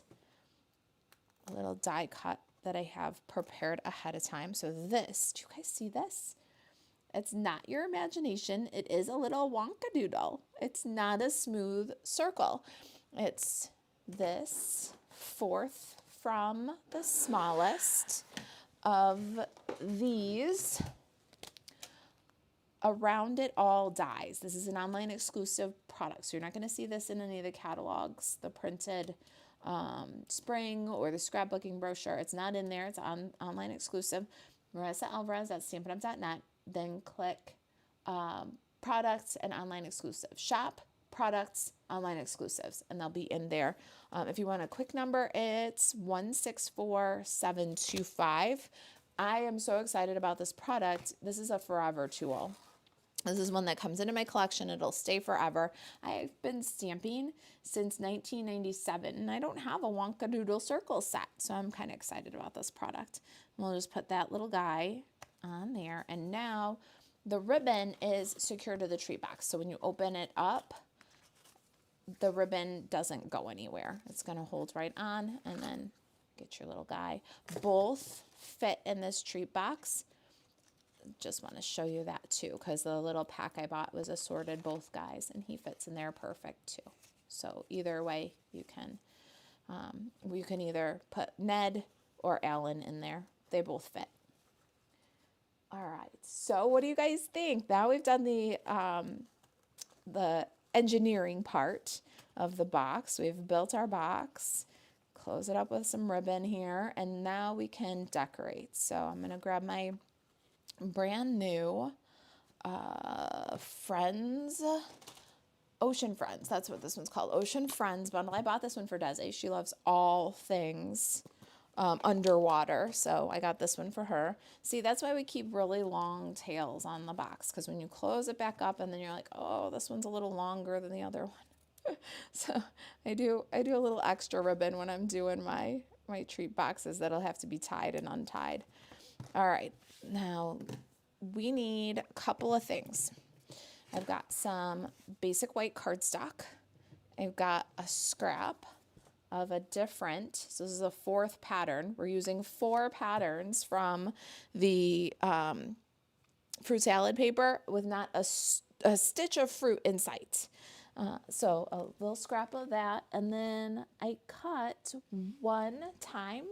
a little die cut that I have prepared ahead of time. So this, do you guys see this? It's not your imagination. It is a little wonkadoodle. It's not a smooth circle. It's this fourth from the smallest of these Around It All dies. This is an online exclusive product, so you're not going to see this in any of the catalogs, the printed spring or the scrapbooking brochure. It's not in there. It's online exclusive. Marisa Alvarez at stampinup.net. Then click products and online exclusive. Shop, products, online exclusives, and they'll be in there. If you want a quick number, it's 164725. I am so excited about this product. This is a forever tool. This is one that comes into my collection. It'll stay forever. I've been stamping since 1997, and I don't have a Wonkadoodle circle set, so I'm kind of excited about this product. We'll just put that little guy on there, and now the ribbon is secured to the treat box. So when you open it up, the ribbon doesn't go anywhere. It's going to hold right on, and then get your little guy. Both fit in this treat box. Just want to show you that too, because the little pack I bought was assorted both guys, and he fits in there perfect too. So either way, you can either put Ned or Alan in there. They both fit. All right. So what do you guys think? Now we've done the engineering part of the box. We've built our box. Close it up with some ribbon here, and now we can decorate. So I'm going to grab my brand new Friends, Ocean Friends. That's what this one's called, Ocean Friends bundle. I bought this one for Desi. She loves all things underwater, so I got this one for her. See, that's why we keep really long tails on the box, because when you close it back up and then you're like, oh, this one's a little longer than the other one. So I do a little extra ribbon when I'm doing my treat boxes that'll have to be tied and untied. All right, now we need a couple of things. I've got some basic white cardstock. I've got a scrap of a different, so this is a fourth pattern. We're using 4 patterns from the fruit salad paper with not a stitch of fruit in sight. So a little scrap of that, and then I cut one time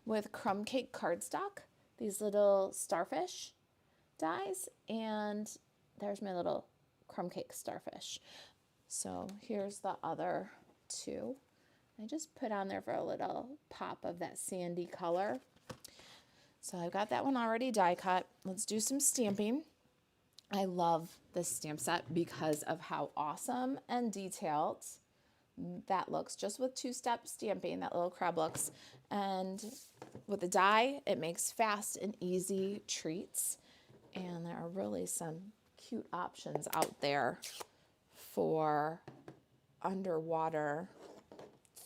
with crumb cake cardstock, these little starfish dies, and there's my little crumb cake starfish. So here's the other 2. I just put on there for a little pop of that sandy color. So I've got that one already die cut. Let's do some stamping. I love this stamp set because of how awesome and detailed that looks, just with 2-step stamping, that little crab looks. And with the die, it makes fast and easy treats. And there are really some cute options out there for underwater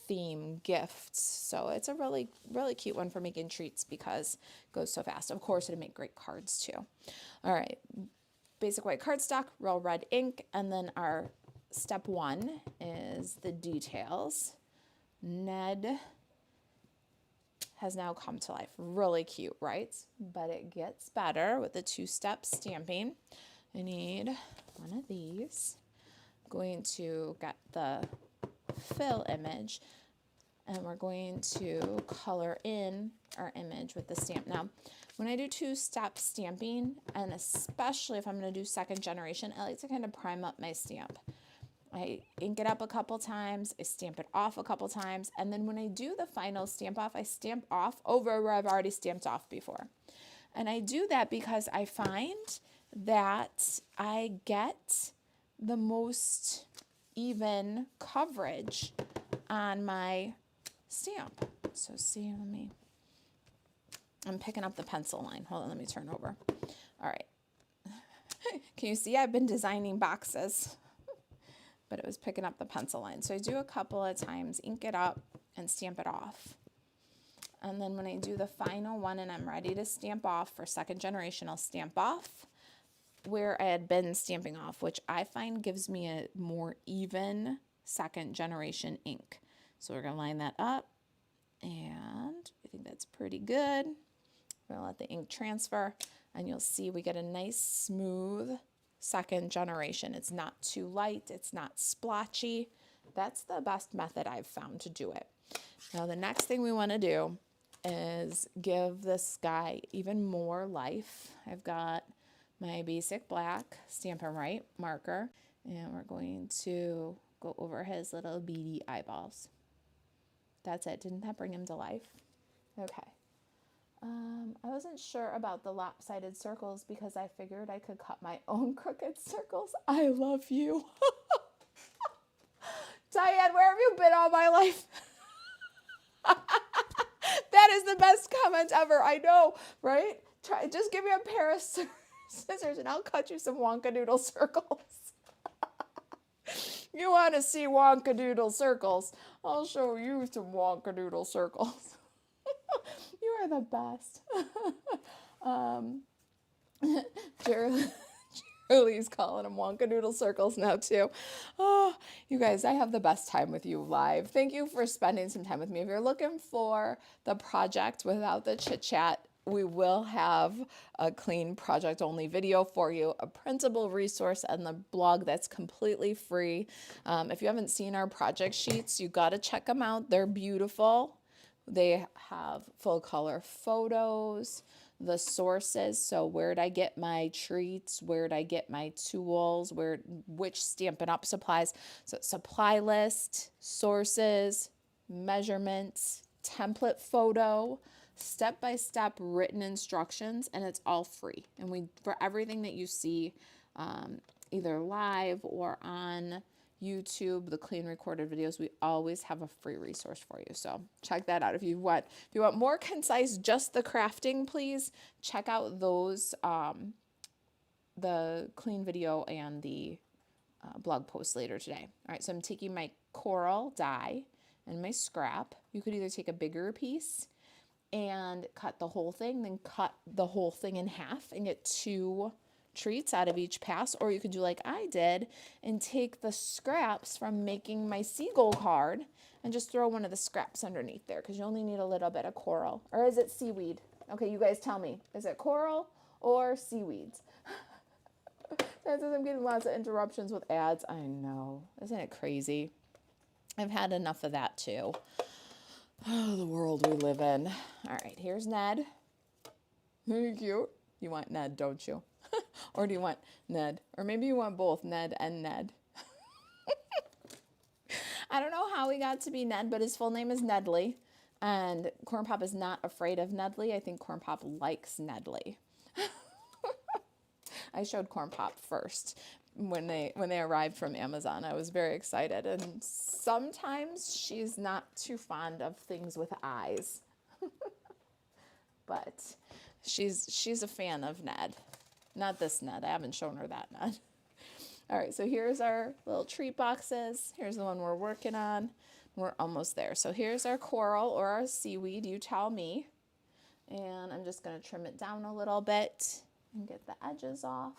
theme gifts. So it's a really, really cute one for making treats because it goes so fast. Of course, it'd make great cards too. All right. Basic white cardstock, real red ink, and then our step 1 is the details. Ned has now come to life. Really cute, right? But it gets better with the 2-step stamping. I need one of these. I'm going to get the fill image, and we're going to color in our image with the stamp. Now, when I do 2-step stamping, and especially if I'm going to do second generation, I like to kind of prime up my stamp. I ink it up a couple times, I stamp it off a couple times, and then when I do the final stamp off, I stamp off over where I've already stamped off before. And I do that because I find that I get the most even coverage on my stamp. So see, I'm picking up the pencil line. Hold on, let me turn over. All right. Can you see I've been designing boxes? But it was picking up the pencil line. So I do a couple of times, ink it up and stamp it off. And then when I do the final one and I'm ready to stamp off for second generation, I'll stamp off where I had been stamping off, which I find gives me a more even second generation ink. So we're going to line that up, and I think that's pretty good. We're going to let the ink transfer, and you'll see we get a nice smooth second generation. It's not too light, it's not splotchy. That's the best method I've found to do it. Now the next thing we want to do is give this guy even more life. I've got my basic black Stampin' Right marker, and we're going to go over his little beady eyeballs. That's it. Didn't that bring him to life? Okay. I wasn't sure about the lopsided circles because I figured I could cut my own crooked circles. I love you. Diane, where have you been all my life? That is the best comment ever. I know, right? Just give me a pair of scissors and I'll cut you some wonkadoodle circles. You want to see wonkadoodle circles? I'll show you some wonkadoodle circles. You are the best. Julie's calling them wonkadoodle circles now too. Oh, you guys, I have the best time with you live. Thank you for spending some time with me. If you're looking for the project without the chit chat, we will have a clean project only video for you, a printable resource on the blog that's completely free. If you haven't seen our project sheets, you got to check them out. They're beautiful. They have full color photos, the sources. So where'd I get my treats? Where'd I get my tools? Which Stampin' Up supplies? So supply list, sources, measurements, template photo, step-by-step written instructions, and it's all free. And for everything that you see, either live or on YouTube, the clean recorded videos, we always have a free resource for you. So check that out. If you want more concise, just the crafting, please check out those, the clean video and the blog post later today. All right, so I'm taking my coral die and my scrap. You could either take a bigger piece and cut the whole thing, then cut the whole thing in half and get 2 treats out of each pass, or you could do like I did and take the scraps from making my seagull card and just throw one of the scraps underneath there, because you only need a little bit of coral. Or is it seaweed? Okay, you guys tell me. Is it coral or seaweeds? That says I'm getting lots of interruptions with ads. I know. Isn't it crazy? I've had enough of that too. Oh, the world we live in. All right, here's Ned. Very cute. You want Ned, don't you? Or do you want Ned? Or maybe you want both Ned and Ned. I don't know how he got to be Ned, but his full name is Nedley. And Corn Pop is not afraid of Nedley. I think Corn Pop likes Nedley. I showed Corn Pop first when they arrived from Amazon. I was very excited. And sometimes she's not too fond of things with eyes. But she's a fan of Ned. Not this Ned. I haven't shown her that Ned. All right, so here's our little treat boxes. Here's the one we're working on. We're almost there. So here's our coral or our seaweed. You tell me. And I'm just going to trim it down a little bit and get the edges off.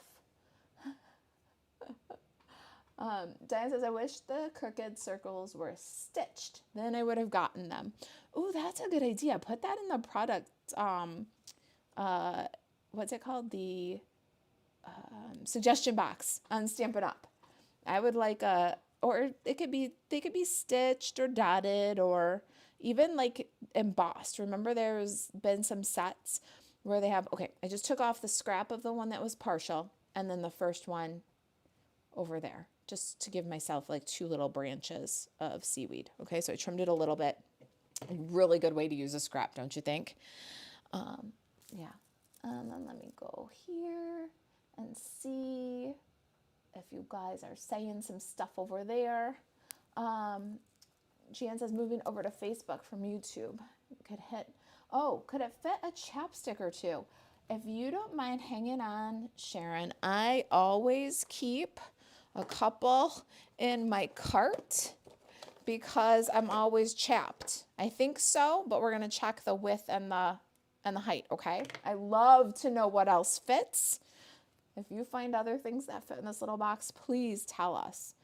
Diane says, I wish the crooked circles were stitched. Then I would have gotten them. Oh, that's a good idea. Put that in the product. What's it called? The suggestion box on Stampin' Up. I would like or they could be stitched or dotted or even like embossed. Remember there's been some sets where they have, okay, I just took off the scrap of the one that was partial and then the first one over there, just to give myself like 2 little branches of seaweed. Okay, so I trimmed it a little bit. A really good way to use a scrap, don't you think? Yeah. And then let me go here and see if you guys are saying some stuff over there. Jan says, moving over to Facebook from YouTube. Could it fit a chapstick or 2? If you don't mind hanging on, Sharon, I always keep a couple in my cart because I'm always chapped. I think so, but we're going to check the width and the height, okay? I love to know what else fits. If you find other things that fit in this little box, please tell us.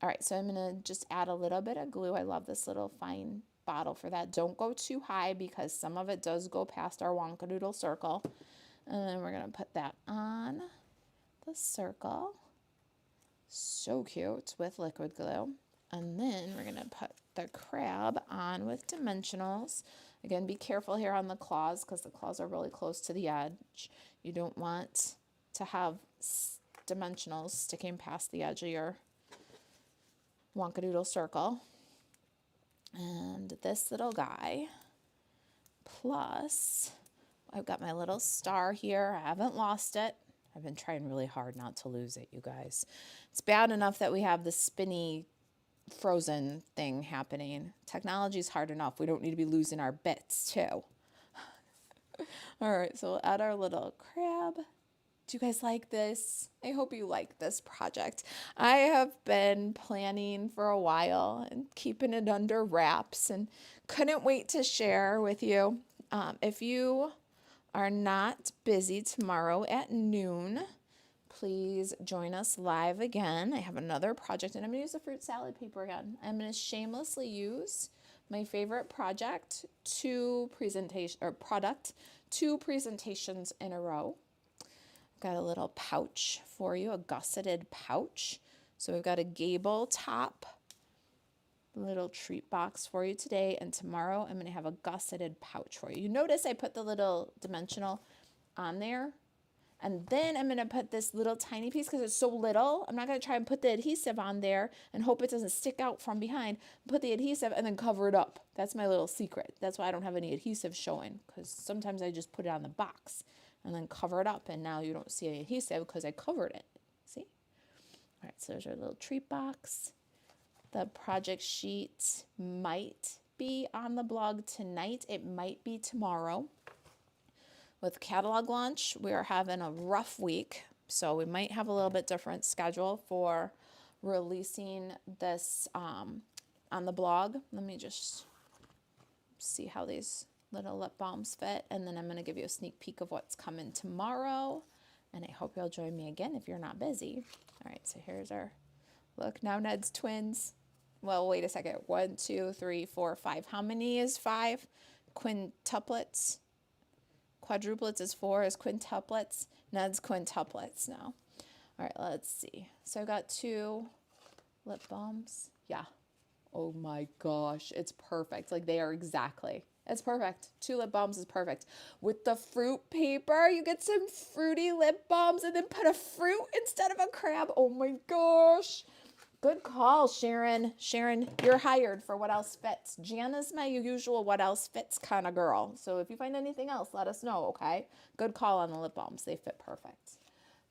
All right, so I'm gonna just add a little bit of glue. I love this little fine bottle for that. Don't go too high because some of it does go past our Wonkadoodle circle. And then we're gonna put that on the circle. So cute with liquid glue. And then we're gonna put the crab on with dimensionals. Again, be careful here on the claws because the claws are really close to the edge. You don't want to have dimensionals sticking past the edge of your Wonkadoodle circle. And this little guy, plus I've got my little star here. I haven't lost it. I've been trying really hard not to lose it, you guys. It's bad enough that we have the spinny frozen thing happening. Technology's hard enough. We don't need to be losing our bits too. All right, so we'll add our little crab. Do you guys like this? I hope you like this project. I have been planning for a while and keeping it under wraps and couldn't wait to share with you. If you are not busy tomorrow at noon, please join us live again. I have another project and I'm going to use the fruit salad paper again. I'm going to shamelessly use my favorite project, two presentations in a row. Got a little pouch for you, a gusseted pouch. So we've got a Gable Top little treat box for you today, and tomorrow I'm going to have a gusseted pouch for you. You notice I put the little dimensional on there, and then I'm going to put this little tiny piece because it's so little. I'm not going to try and put the adhesive on there and hope it doesn't stick out from behind. Put the adhesive and then cover it up. That's my little secret. That's why I don't have any adhesive showing, because sometimes I just put it on the box and then cover it up, and now you don't see any adhesive because I covered it. See? All right, so there's our little treat box. The project sheet might be on the blog tonight. It might be tomorrow. With catalog launch, we are having a rough week, so we might have a little bit different schedule for releasing this on the blog. Let me just see how these little lip balms fit, and then I'm going to give you a sneak peek of what's coming tomorrow, and I hope you'll join me again if you're not busy. All right, so here's our look. Now Ned's twins. Well, wait a second. 1, 2, 3, 4, 5. How many is 5? Quintuplets. Quadruplets is 4, is quintuplets. Ned's quintuplets now. All right, let's see. So I've got 2 lip balms. Yeah. Oh my gosh, it's perfect. Like they are exactly. It's perfect. 2 lip balms is perfect. With the fruit paper, you get some fruity lip balms and then put a fruit instead of a crab. Oh my gosh. Good call, Sharon. Sharon, you're hired for What Else Fits. Jana's my usual What Else Fits kind of girl. So if you find anything else, let us know, okay? Good call on the lip balms. They fit perfect.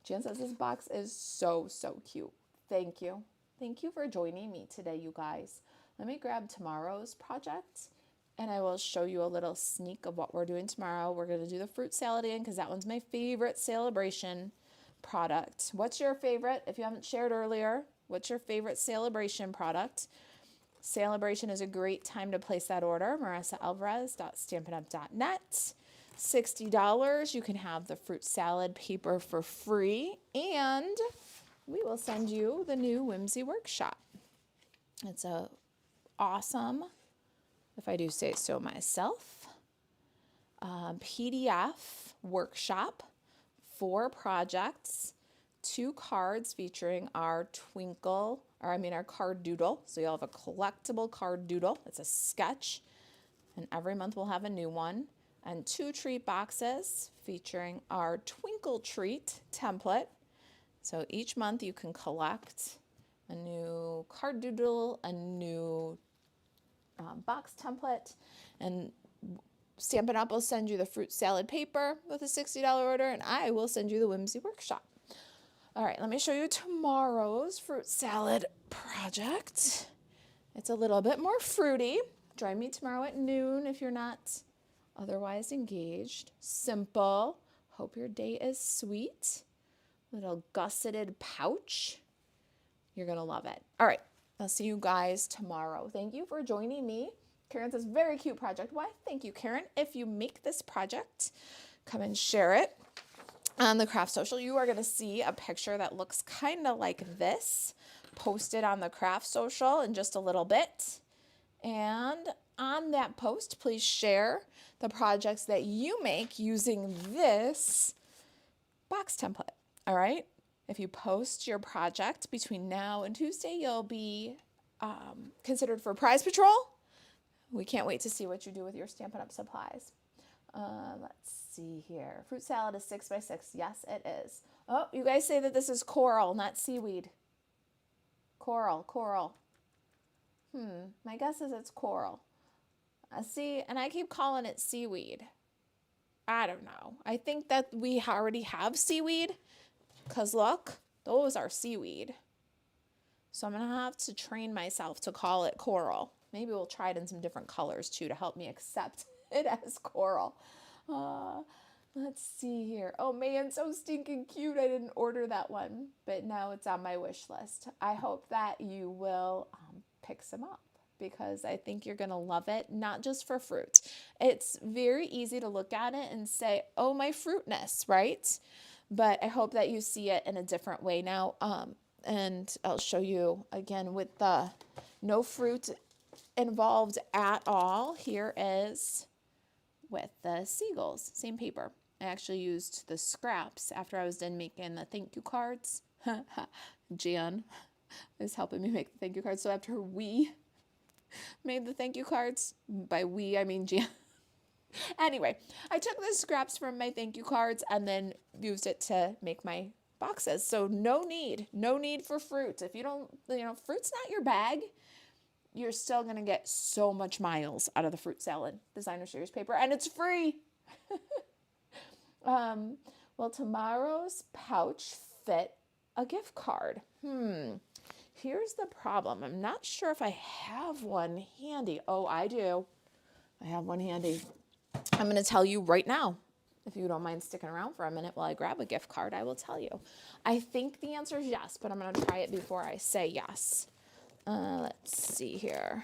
Jan says this box is so, so cute. Thank you. Thank you for joining me today, you guys. Let me grab tomorrow's project, and I will show you a little sneak of what we're doing tomorrow. We're going to do the fruit salad again because that one's my favorite celebration product. What's your favorite? If you haven't shared earlier, what's your favorite celebration product? Celebration is a great time to place that order. MarisaAlvarez.stampinup.net. $60. You can have the fruit salad paper for free, and we will send you the new Whimsy Workshop. It's a awesome, if I do say so myself, PDF workshop, 4 projects, 2 cards featuring our our card doodle. So you'll have a collectible card doodle. It's a sketch, and every month we'll have a new one. And 2 treat boxes featuring our Twinkle Treat template. So each month you can collect a new card doodle, a new box template, and Stampin' Up will send you the fruit salad paper with a $60 order, and I will send you the Whimsy Workshop. All right, let me show you tomorrow's fruit salad project. It's a little bit more fruity. Join me tomorrow at noon if you're not otherwise engaged. Simple. Hope your day is sweet. Little gusseted pouch. You're going to love it. All right, I'll see you guys tomorrow. Thank you for joining me. Karen says, very cute project. Why? Thank you, Karen. If you make this project, come and share it. on the craft social, you are going to see a picture that looks kind of like this posted on the craft social in just a little bit. And on that post, please share the projects that you make using this box template. All right. If you post your project between now and Tuesday, you'll be considered for prize patrol. We can't wait to see what you do with your Stampin' Up! Supplies. Let's see here. Fruit salad is 6 by 6. Yes, it is. Oh, you guys say that this is coral, not seaweed. Coral. My guess is it's coral. See, and I keep calling it seaweed. I don't know. I think that we already have seaweed, because look, those are seaweed. So I'm going to have to train myself to call it coral. Maybe we'll try it in some different colors too to help me accept it as coral. Let's see here. Oh man, so stinking cute. I didn't order that one, but now it's on my wish list. I hope that you will pick some up, because I think you're going to love it, not just for fruit. It's very easy to look at it and say, oh, my fruitness, right? But I hope that you see it in a different way now. And I'll show you again with the no fruit involved at all. Here is with the seagulls, same paper. I actually used the scraps after I was done making the thank you cards. Jan is helping me make the thank you cards. So after we made the thank you cards, by we, I mean Jan. Anyway, I took the scraps from my thank you cards and then used it to make my boxes. So no need for fruit. If you don't, fruit's not your bag, you're still going to get so much miles out of the fruit salad designer series paper, and it's free. Will tomorrow's pouch fit a gift card? Here's the problem. I'm not sure if I have one handy. Oh, I do. I have one handy. I'm going to tell you right now. If you don't mind sticking around for a minute while I grab a gift card, I will tell you. I think the answer is yes, but I'm going to try it before I say yes. Let's see here.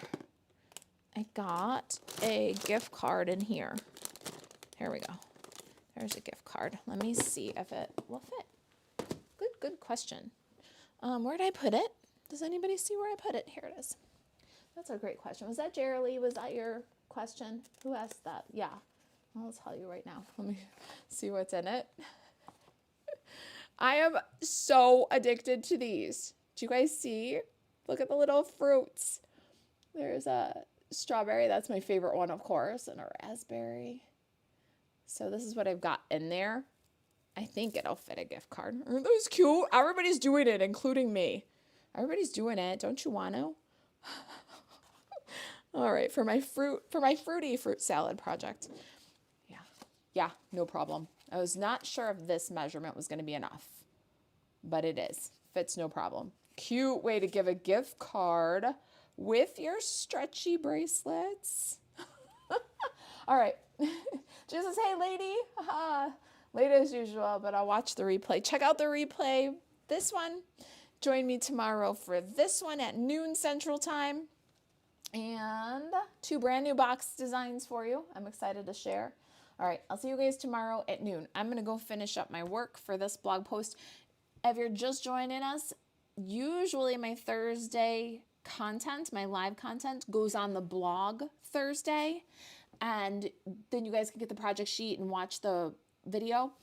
I got a gift card in here. Here we go. There's a gift card. Let me see if it will fit. Good question. Where did I put it? Does anybody see where I put it? Here it is. That's a great question. Was that Jerry? Was that your question? Who asked that? Yeah. I'll tell you right now. Let me see what's in it. I am so addicted to these. Do you guys see? Look at the little fruits. There's a strawberry. That's my favorite one, of course, and a raspberry. So this is what I've got in there. I think it'll fit a gift card. Aren't those cute? Everybody's doing it, including me. Everybody's doing it. Don't you want to? All right, for my fruity fruit salad project. Yeah, no problem. I was not sure if this measurement was going to be enough, but it is. Fits no problem. Cute way to give a gift card with your stretchy bracelets. All right. Jesus, hey, lady. Late as usual, but I'll watch the replay. Check out the replay. This one. Join me tomorrow for this one at noon Central Time. And 2 brand new box designs for you. I'm excited to share. All right, I'll see you guys tomorrow at noon. I'm going to go finish up my work for this blog post. If you're just joining us, usually my Thursday content, my live content, goes on the blog Thursday. And then you guys can get the project sheet and watch the video.